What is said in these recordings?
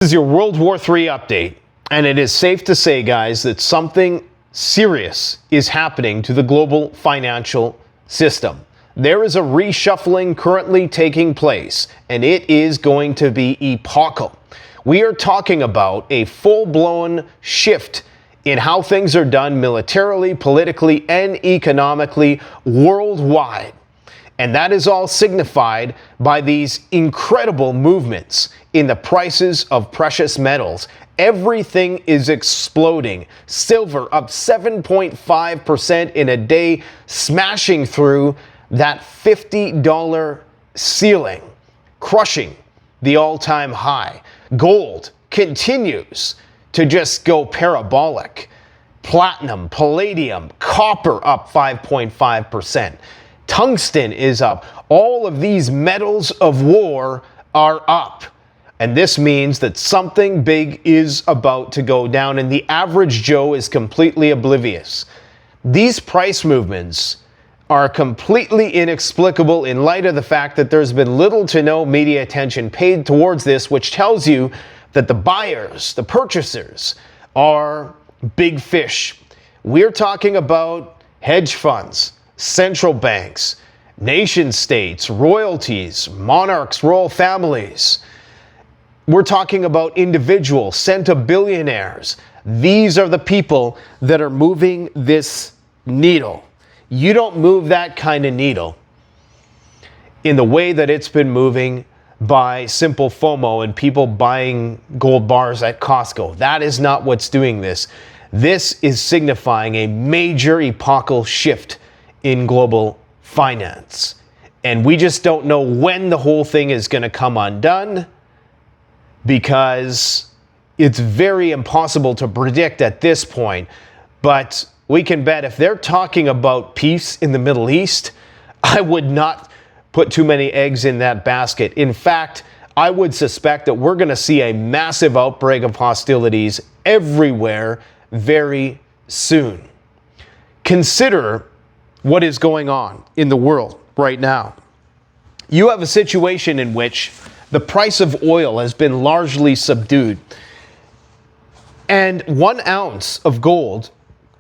This is your World War III update, and it is safe to say, guys, that something serious is happening to the global financial system. There is a reshuffling currently taking place, and it is going to be epochal. We are talking about a full-blown shift in how things are done militarily, politically, and economically worldwide. And that is all signified by these incredible movements in the prices of precious metals. Everything is exploding. Silver up 7.5% in a day, smashing through that $50 ceiling, crushing the all-time high. Gold continues to just go parabolic. Platinum, palladium, copper up 5.5%. Tungsten is up. All of these metals of war are up. And this means that something big is about to go down, and the average Joe is completely oblivious. These price movements are completely inexplicable in light of the fact that there's been little to no media attention paid towards this, which tells you that the buyers, the purchasers, are big fish. We're talking about hedge funds, central banks, nation states, royalties, monarchs, royal families. We're talking about individuals, centibillionaires. These are the people that are moving this needle. You don't move that kind of needle in the way that it's been moving by simple FOMO and people buying gold bars at Costco. That is not what's doing this. This is signifying a major epochal shift in global finance. And we just don't know when the whole thing is going to come undone, because it's very impossible to predict at this point. But we can bet if they're talking about peace in the Middle East, I would not put too many eggs in that basket. In fact, I would suspect that we're going to see a massive outbreak of hostilities everywhere very soon. Consider what is going on in the world right now. You have a situation in which the price of oil has been largely subdued, and 1 ounce of gold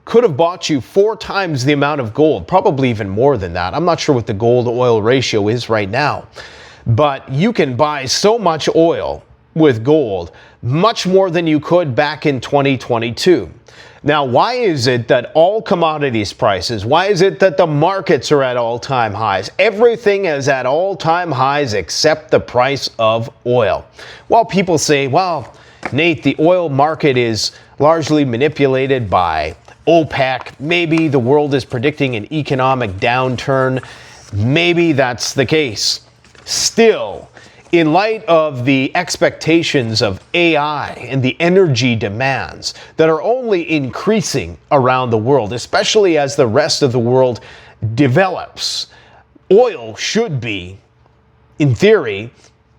could have bought you 4 times the amount of gold, probably even more than that. I'm not sure what the gold-oil ratio is right now, but you can buy so much oil with gold, much more than you could back in 2022. Now, why is it that all commodities prices, why is it that the markets are at all-time highs? Everything is at all-time highs except the price of oil. Well, people say, well, Nate, the oil market is largely manipulated by OPEC. Maybe the world is predicting an economic downturn. Maybe that's the case. Still, in light of the expectations of AI and the energy demands that are only increasing around the world, especially as the rest of the world develops, oil should be, in theory,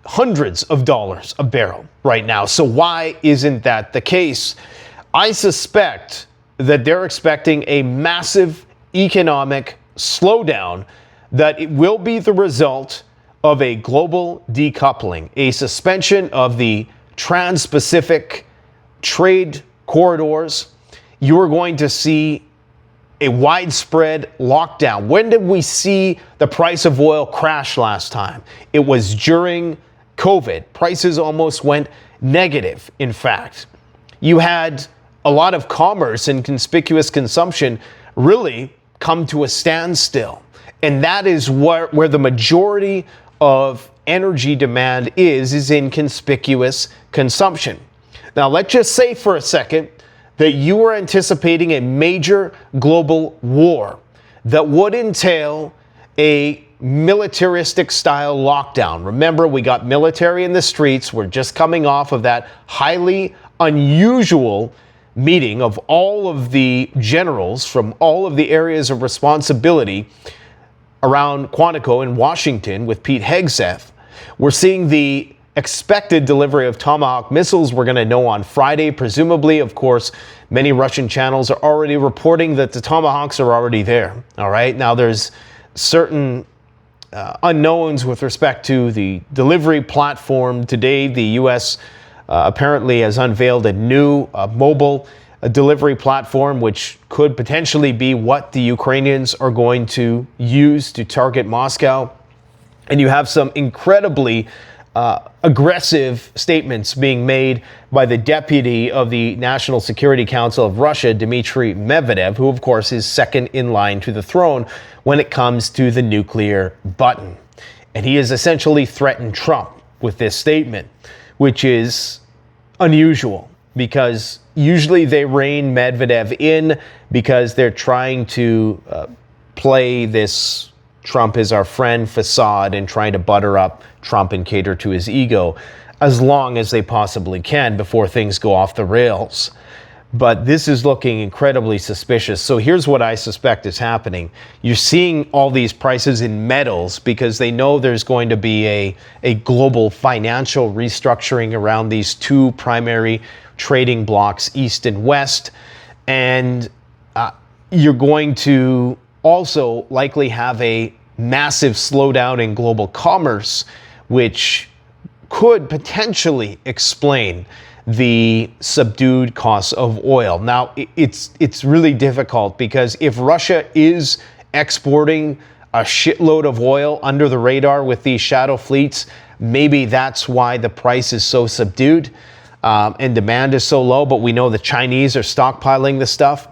hundreds of dollars a barrel right now. So why isn't that the case? I suspect that they're expecting a massive economic slowdown, that it will be the result of a global decoupling, a suspension of the trans-Pacific trade corridors. You are going to see a widespread lockdown. When did we see the price of oil crash last time? It was during COVID. Prices almost went negative, in fact. You had a lot of commerce and conspicuous consumption really come to a standstill. And that is where the majority of energy demand is in conspicuous consumption. Now, let's just say for a second that you are anticipating a major global war that would entail a militaristic style lockdown. Remember, we got military in the streets. We're just coming off of that highly unusual meeting of all of the generals from all of the areas of responsibility around Quantico in Washington with Pete Hegseth. We're seeing the expected delivery of Tomahawk missiles. We're going to know on Friday, presumably. Of course, many Russian channels are already reporting that the Tomahawks are already there. All right. Now, there's certain unknowns with respect to the delivery platform. Today, the U.S. apparently has unveiled a new mobile delivery platform, which could potentially be what the Ukrainians are going to use to target Moscow. And you have some incredibly aggressive statements being made by the deputy of the National Security Council of Russia, Dmitry Medvedev, who, of course, is second in line to the throne when it comes to the nuclear button. And he has essentially threatened Trump with this statement, which is unusual because usually they rein Medvedev in because they're trying to play this Trump is our friend facade and trying to butter up Trump and cater to his ego as long as they possibly can before things go off the rails. But this is looking incredibly suspicious. So here's what I suspect is happening. You're seeing all these prices in metals because they know there's going to be a global financial restructuring around these two primary trading blocks, East and West. And you're going to also likely have a massive slowdown in global commerce, which could potentially explain the subdued costs of oil. Now, it's really difficult because if Russia is exporting a shitload of oil under the radar with these shadow fleets, maybe that's why the price is so subdued and demand is so low. But we know the Chinese are stockpiling the stuff.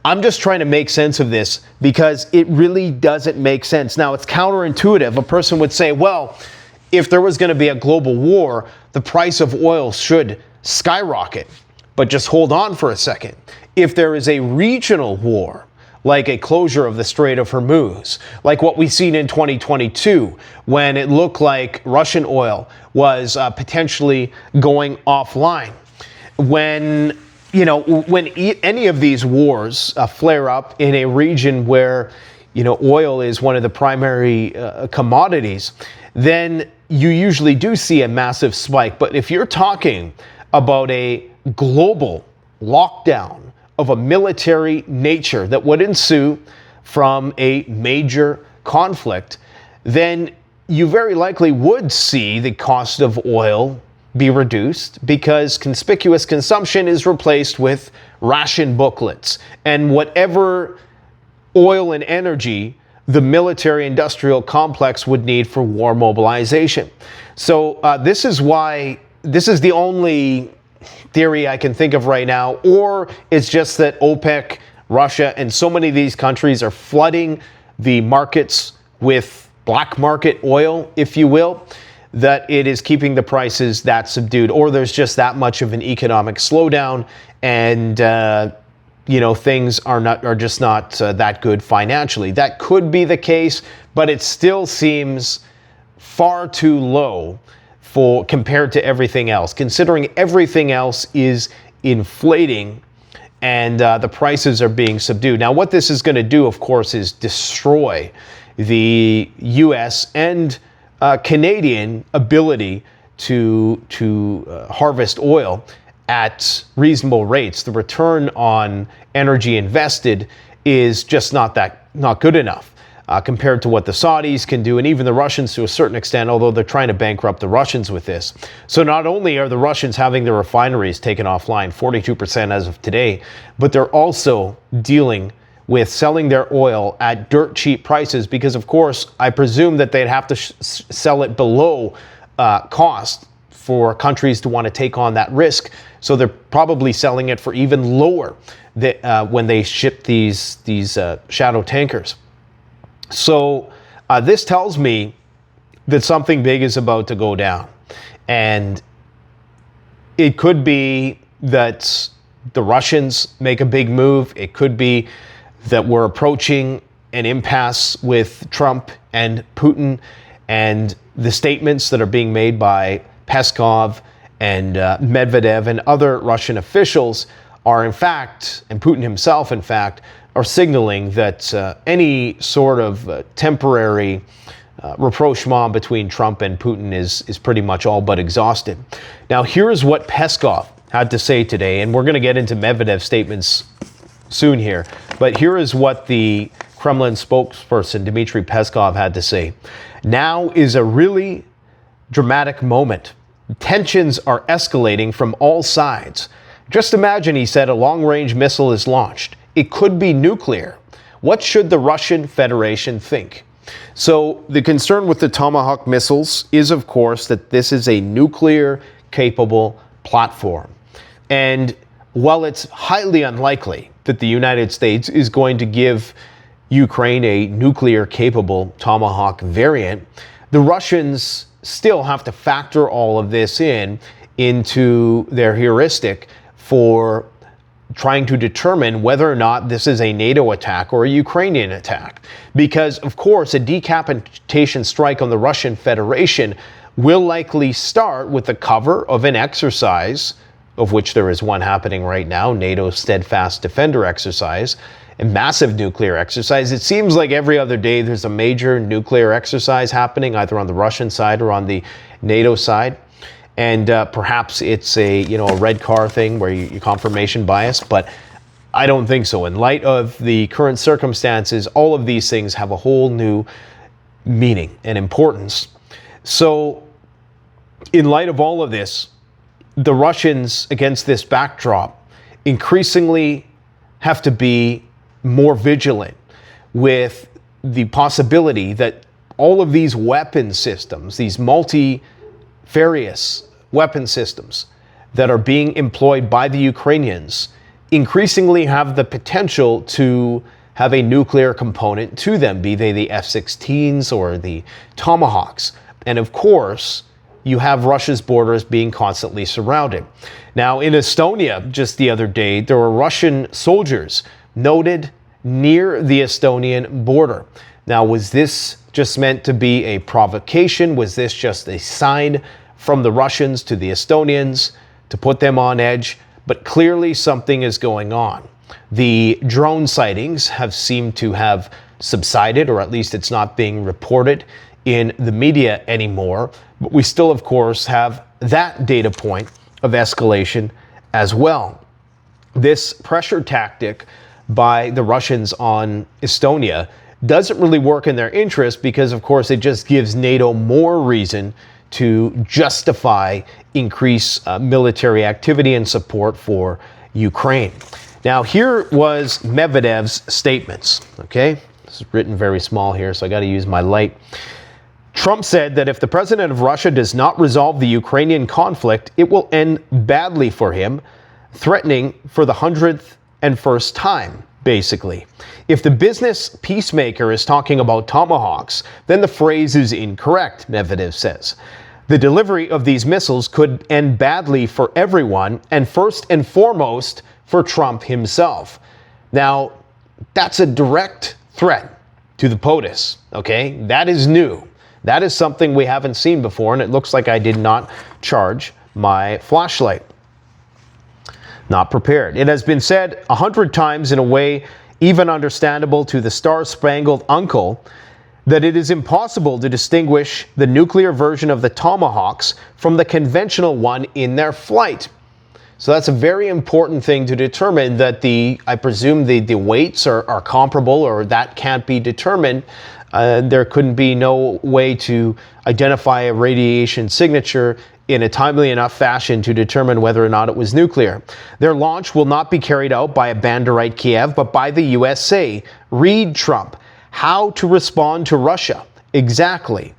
I'm just trying to make sense of this because it really doesn't make sense. Now, it's counterintuitive. A person would say, well, if there was going to be a global war, the price of oil should skyrocket. But just hold on for a second. If there is a regional war, like a closure of the Strait of Hormuz, like what we've seen in 2022, when it looked like Russian oil was potentially going offline, when any of these wars flare up in a region where, oil is one of the primary commodities, then you usually do see a massive spike. But if you're talking about a global lockdown of a military nature that would ensue from a major conflict, then you very likely would see the cost of oil be reduced because conspicuous consumption is replaced with ration booklets and whatever oil and energy the military industrial complex would need for war mobilization. So this is the only theory I can think of right now, or it's just that OPEC, Russia, and so many of these countries are flooding the markets with black market oil, if you will, that it is keeping the prices that subdued, or there's just that much of an economic slowdown and things are just not that good financially. That could be the case, but it still seems far too low compared to everything else, considering everything else is inflating and the prices are being subdued. Now, what this is going to do, of course, is destroy the U.S. and Canadian ability to harvest oil at reasonable rates. The return on energy invested is just not good enough compared to what the Saudis can do, and even the Russians to a certain extent, although they're trying to bankrupt the Russians with this. So not only are the Russians having their refineries taken offline, 42% as of today, but they're also dealing with selling their oil at dirt cheap prices because, of course, I presume that they'd have to sell it below cost for countries to want to take on that risk. So they're probably selling it for even lower when they ship these shadow tankers. So this tells me that something big is about to go down. And it could be that the Russians make a big move. It could be that we're approaching an impasse with Trump and Putin, and the statements that are being made by Peskov and Medvedev and other Russian officials are in fact, and Putin himself in fact, are signaling that any sort of temporary rapprochement between Trump and Putin is pretty much all but exhausted. Now, here's what Peskov had to say today, and we're going to get into Medvedev's statements soon here, but here is what the Kremlin spokesperson Dmitry Peskov had to say. Now is a really dramatic moment. tensions are escalating from all sides. Just imagine, he said, a long-range missile is launched. It could be nuclear. What should the Russian Federation think? So the concern with the Tomahawk missiles is, of course, that this is a nuclear-capable platform. And while it's highly unlikely that the United States is going to give Ukraine a nuclear-capable Tomahawk variant, the Russians still have to factor all of this into their heuristic for trying to determine whether or not this is a NATO attack or a Ukrainian attack. Because, of course, a decapitation strike on the Russian Federation will likely start with the cover of an exercise, of which there is one happening right now, NATO's Steadfast Defender exercise, a massive nuclear exercise. It seems like every other day there's a major nuclear exercise happening, either on the Russian side or on the NATO side. And perhaps it's a red car thing where you confirmation bias, but I don't think so. In light of the current circumstances, all of these things have a whole new meaning and importance. So in light of all of this, the Russians, against this backdrop, increasingly have to be more vigilant with the possibility that all of these weapon systems, these multifarious weapon systems that are being employed by the Ukrainians, increasingly have the potential to have a nuclear component to them, be they the F-16s or the Tomahawks. And of course, you have Russia's borders being constantly surrounded. Now, in Estonia, just the other day, there were Russian soldiers noted near the Estonian border. Now, was this just meant to be a provocation? Was this just a sign from the Russians to the Estonians to put them on edge? But clearly something is going on. The drone sightings have seemed to have subsided, or at least it's not being reported in the media anymore. But we still, of course, have that data point of escalation as well. This pressure tactic by the Russians on Estonia doesn't really work in their interest because, of course, it just gives NATO more reason to justify increased military activity and support for Ukraine. Now, here was Medvedev's statements, okay? This is written very small here, so I got to use my light. Trump said that if the president of Russia does not resolve the Ukrainian conflict, it will end badly for him, threatening for the 101st time, basically. If the business peacemaker is talking about tomahawks, then the phrase is incorrect, Medvedev says. The delivery of these missiles could end badly for everyone, and first and foremost for Trump himself. Now, that's a direct threat to the POTUS, okay? That is new. That is something we haven't seen before, and it looks like I did not charge my flashlight. Not prepared. It has been said 100 times in a way even understandable to the star-spangled uncle that it is impossible to distinguish the nuclear version of the Tomahawks from the conventional one in their flight. So that's a very important thing to determine, that I presume the weights are comparable, or that can't be determined. There couldn't be no way to identify a radiation signature in a timely enough fashion to determine whether or not it was nuclear. Their launch will not be carried out by a Banderite Kiev, but by the USA. Read Trump. How to respond to Russia. Exactly.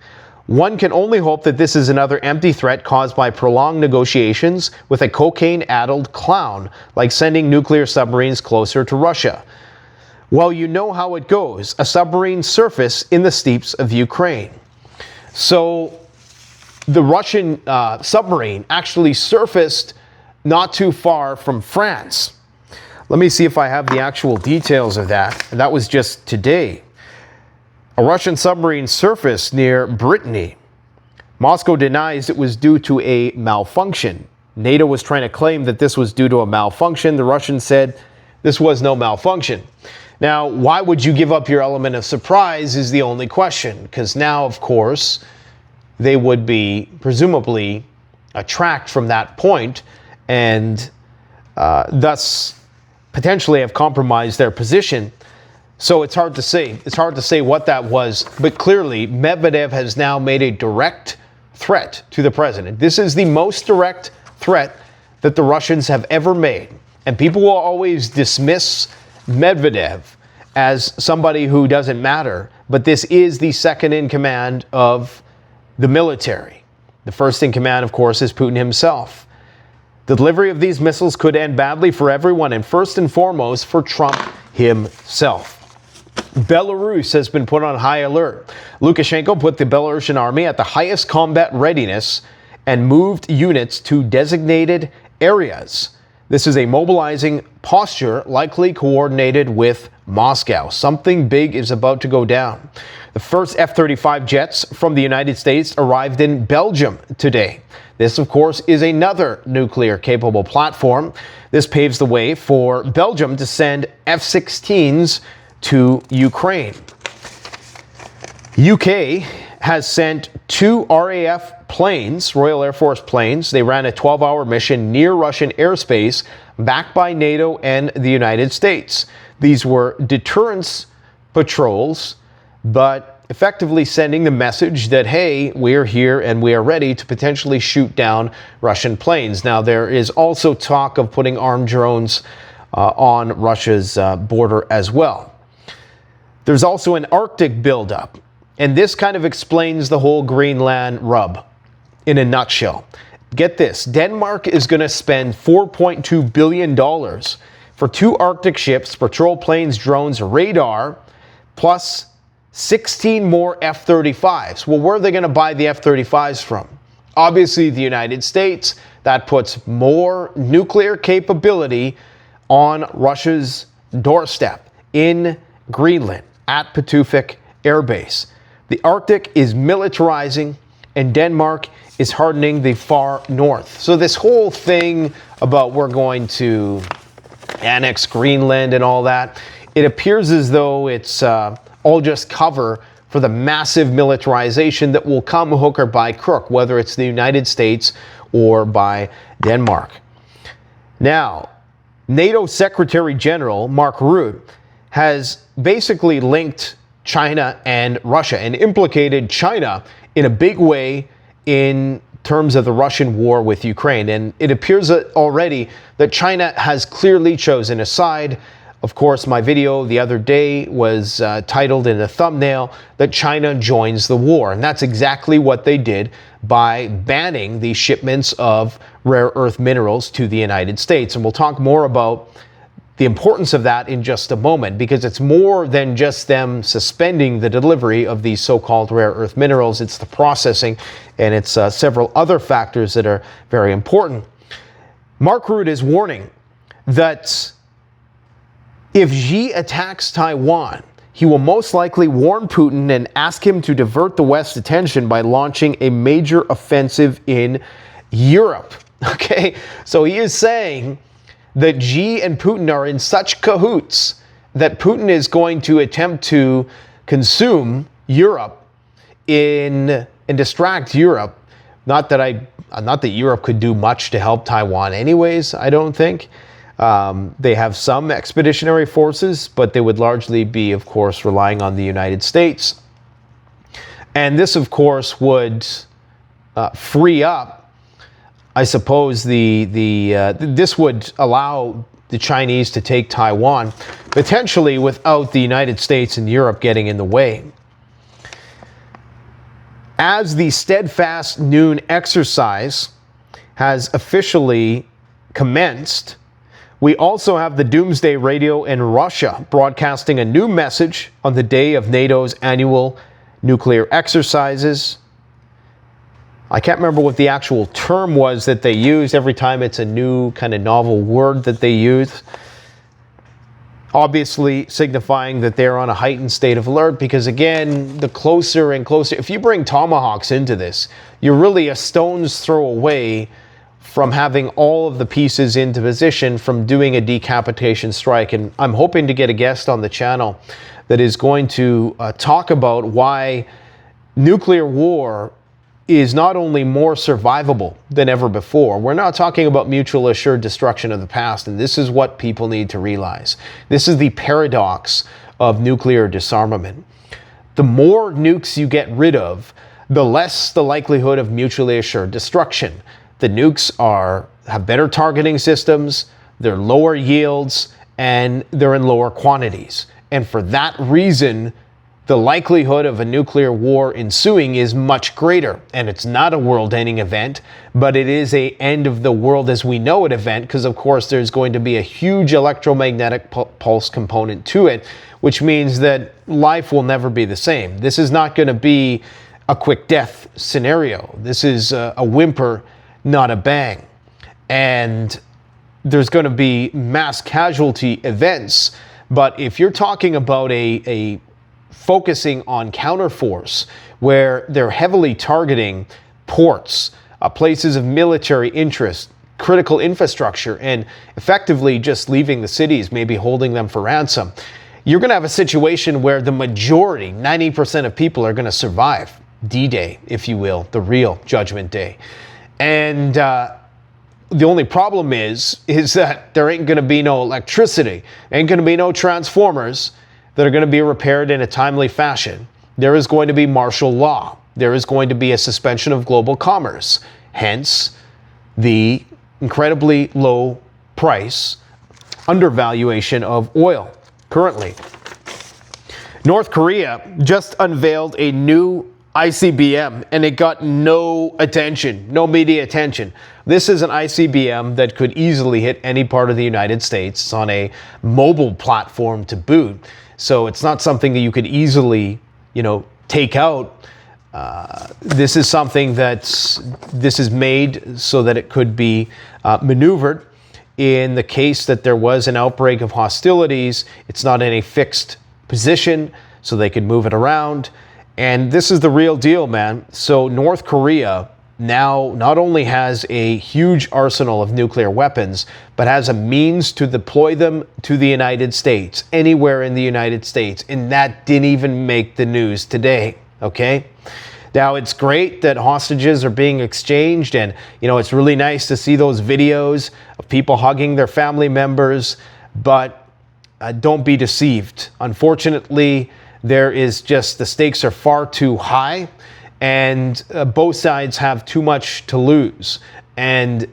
One can only hope that this is another empty threat caused by prolonged negotiations with a cocaine-addled clown, like sending nuclear submarines closer to Russia. Well, you know how it goes. A submarine surfaced in the steppes of Ukraine. So the Russian submarine actually surfaced not too far from France. Let me see if I have the actual details of that. And that was just today. A Russian submarine surfaced near Brittany. Moscow denies it was due to a malfunction. NATO was trying to claim that this was due to a malfunction. The Russians said this was no malfunction. Now, why would you give up your element of surprise is the only question, because now, of course, they would be presumably tracked from that point and thus potentially have compromised their position. So it's hard to say. It's hard to say what that was, but clearly Medvedev has now made a direct threat to the president. This is the most direct threat that the Russians have ever made. And people will always dismiss Medvedev as somebody who doesn't matter, but this is the second in command of the military. The first in command, of course, is Putin himself. The delivery of these missiles could end badly for everyone, and first and foremost for Trump himself. Belarus has been put on high alert. Lukashenko put the Belarusian army at the highest combat readiness and moved units to designated areas. This is a mobilizing posture, likely coordinated with Moscow. Something big is about to go down. The first F-35 jets from the United States arrived in Belgium today. This, of course, is another nuclear-capable platform. This paves the way for Belgium to send F-16s to Ukraine. UK has sent 2 RAF planes, Royal Air Force planes. They ran a 12-hour mission near Russian airspace, backed by NATO and the United States. These were deterrence patrols, but effectively sending the message that, hey, we're here and we are ready to potentially shoot down Russian planes. Now, there is also talk of putting armed drones on Russia's border as well. There's also an Arctic buildup, and this kind of explains the whole Greenland rub in a nutshell. Get this, Denmark is going to spend $4.2 billion for 2 Arctic ships, patrol planes, drones, radar, plus 16 more F-35s. Well, where are they going to buy the F-35s from? Obviously, the United States. That puts more nuclear capability on Russia's doorstep in Greenland at Pituffik Air Base. The Arctic is militarizing, and Denmark is hardening the far north. So this whole thing about we're going to annex Greenland and all that, it appears as though it's all just cover for the massive militarization that will come hook or by crook, whether it's the United States or by Denmark. Now, NATO Secretary General Mark Rutte has basically linked China and Russia and implicated China in a big way in terms of the Russian war with Ukraine. And it appears already that China has clearly chosen a side. Of course, my video the other day was titled in the thumbnail that China joins the war. And that's exactly what they did by banning the shipments of rare earth minerals to the United States. And we'll talk more about the importance of that in just a moment, because it's more than just them suspending the delivery of these so-called rare earth minerals. It's the processing, and it's several other factors that are very important. Mark Rutte is warning that if Xi attacks Taiwan, he will most likely warn Putin and ask him to divert the West's attention by launching a major offensive in Europe. Okay, so he is saying that Xi and Putin are in such cahoots that Putin is going to attempt to consume Europe and distract Europe. Not that Europe could do much to help Taiwan anyways, I don't think. They have some expeditionary forces, but they would largely be, of course, relying on the United States. And this, of course, would free up, I suppose, this would allow the Chinese to take Taiwan, potentially without the United States and Europe getting in the way. As the Steadfast Noon exercise has officially commenced, we also have the Doomsday radio in Russia broadcasting a new message on the day of NATO's annual nuclear exercises. I can't remember what the actual term was that they used. Every time it's a new kind of novel word that they use. Obviously signifying that they're on a heightened state of alert, because again, the closer and closer, if you bring tomahawks into this, you're really a stone's throw away from having all of the pieces into position from doing a decapitation strike. And I'm hoping to get a guest on the channel that is going to talk about why nuclear war is not only more survivable than ever before. We're not talking about mutual assured destruction of the past, and this is what people need to realize. This is the paradox of nuclear disarmament. The more nukes you get rid of, the less the likelihood of mutually assured destruction. The nukes have better targeting systems, they're lower yields, and they're in lower quantities. And for that reason, the likelihood of a nuclear war ensuing is much greater. And it's not a world-ending event, but it is a end of the world as we know it event, because of course there's going to be a huge electromagnetic pulse component to it, which means that life will never be the same. This is not going to be a quick death scenario. This is a whimper, not a bang. And there's going to be mass casualty events. But if you're talking about a focusing on counterforce, where they're heavily targeting ports, places of military interest, critical infrastructure, and effectively just leaving the cities, maybe holding them for ransom, you're going to have a situation where the majority, 90% of people, are going to survive D-Day, if you will, the real Judgment Day. And the only problem is that there ain't going to be no electricity, ain't going to be no transformers that are going to be repaired in a timely fashion. There is going to be martial law. There is going to be a suspension of global commerce. Hence, the incredibly low price, undervaluation of oil currently. North Korea just unveiled a new ICBM, and it got no attention, no media attention. This is an ICBM that could easily hit any part of the United States. It's on a mobile platform to boot, so it's not something that you could easily, take out. This is something this is made so that it could be maneuvered in the case that there was an outbreak of hostilities. It's not in a fixed position, so they could move it around. And this is the real deal, man. So North Korea now not only has a huge arsenal of nuclear weapons, but has a means to deploy them to the United States, anywhere in the United States. And that didn't even make the news today, okay? Now, it's great that hostages are being exchanged, and, it's really nice to see those videos of people hugging their family members, but don't be deceived. Unfortunately, the stakes are far too high, and both sides have too much to lose. And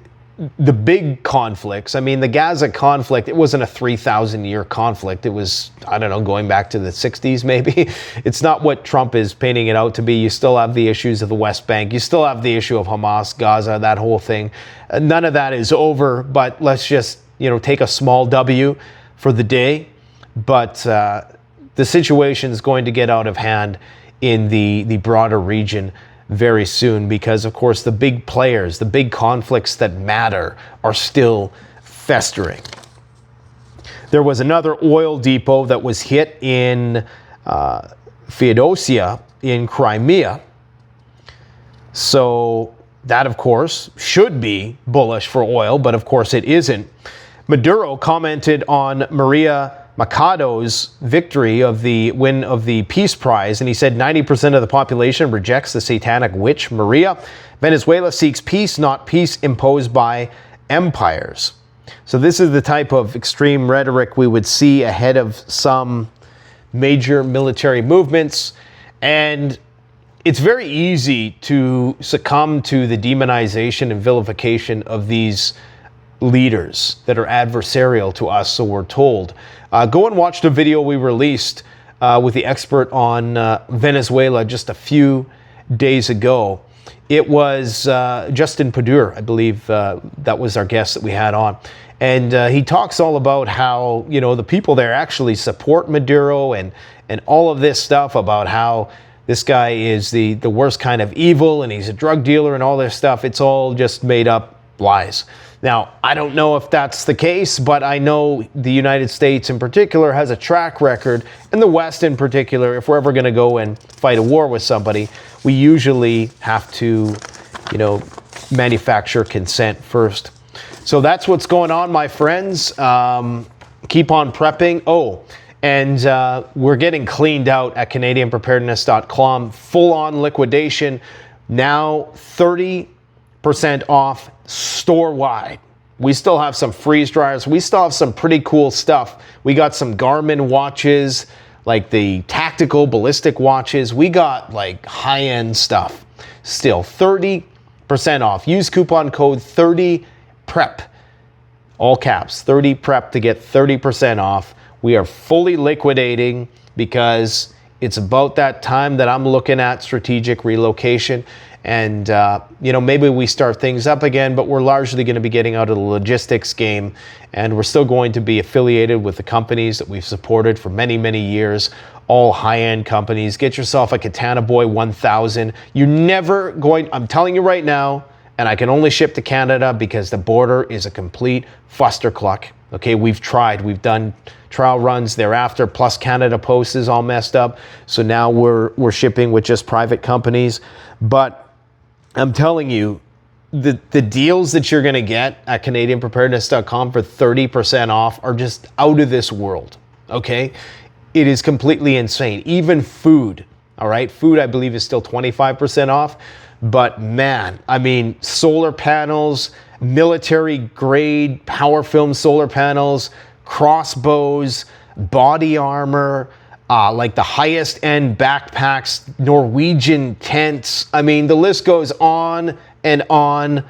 the big conflicts, the Gaza conflict, it wasn't a 3,000-year conflict. It was, going back to the 60s maybe. It's not what Trump is painting it out to be. You still have the issues of the West Bank. You still have the issue of Hamas, Gaza, that whole thing. None of that is over, but let's just, take a small W for the day. But the situation is going to get out of hand in the broader region very soon, because of course the big players, the big conflicts that matter, are still festering. There was another oil depot that was hit in Feodosia in Crimea. So that, of course, should be bullish for oil, but of course it isn't. Maduro commented on Maria Machado's victory of the win of the Peace Prize, and he said 90% of the population rejects the satanic witch Maria. Venezuela seeks peace, not peace imposed by empires. So this is the type of extreme rhetoric we would see ahead of some major military movements, and it's very easy to succumb to the demonization and vilification of these leaders that are adversarial to us, so we're told. Go and watch the video we released with the expert on Venezuela just a few days ago. It was Justin Padur, I believe that was our guest that we had on. And he talks all about how, the people there actually support Maduro and all of this stuff about how this guy is the worst kind of evil and he's a drug dealer and all this stuff. It's all just made up lies. Now, I don't know if that's the case, but I know the United States in particular has a track record, and the West in particular. If we're ever going to go and fight a war with somebody, we usually have to, manufacture consent first. So that's what's going on, my friends. Keep on prepping. Oh, and we're getting cleaned out at CanadianPreparedness.com. Full-on liquidation. Now 30% off store-wide. We still have some freeze dryers. We still have some pretty cool stuff. We got some Garmin watches, like the tactical ballistic watches. We got like high-end stuff. Still 30% off. Use coupon code 30PREP. All caps, 30PREP to get 30% off. We are fully liquidating because it's about that time that I'm looking at strategic relocation. And, maybe we start things up again, but we're largely going to be getting out of the logistics game. And we're still going to be affiliated with the companies that we've supported for many, many years. All high-end companies. Get yourself a Katana Boy 1000. You're never going, I'm telling you right now, and I can only ship to Canada because the border is a complete fustercluck. Okay, we've tried. We've done trial runs thereafter, plus Canada Post is all messed up. So now we're shipping with just private companies. But I'm telling you, the deals that you're going to get at CanadianPreparedness.com for 30% off are just out of this world, okay? It is completely insane. Even food, all right? Food, I believe, is still 25% off. But man, I mean, solar panels, military-grade power film solar panels, crossbows, body armor, like the highest-end backpacks, Norwegian tents. I mean, the list goes on and on.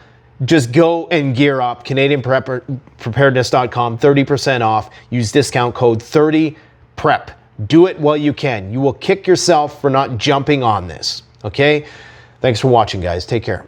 Just go and gear up. CanadianPreparedness.com, 30% off. Use discount code 30PREP. Do it while you can. You will kick yourself for not jumping on this, okay? Thanks for watching, guys. Take care.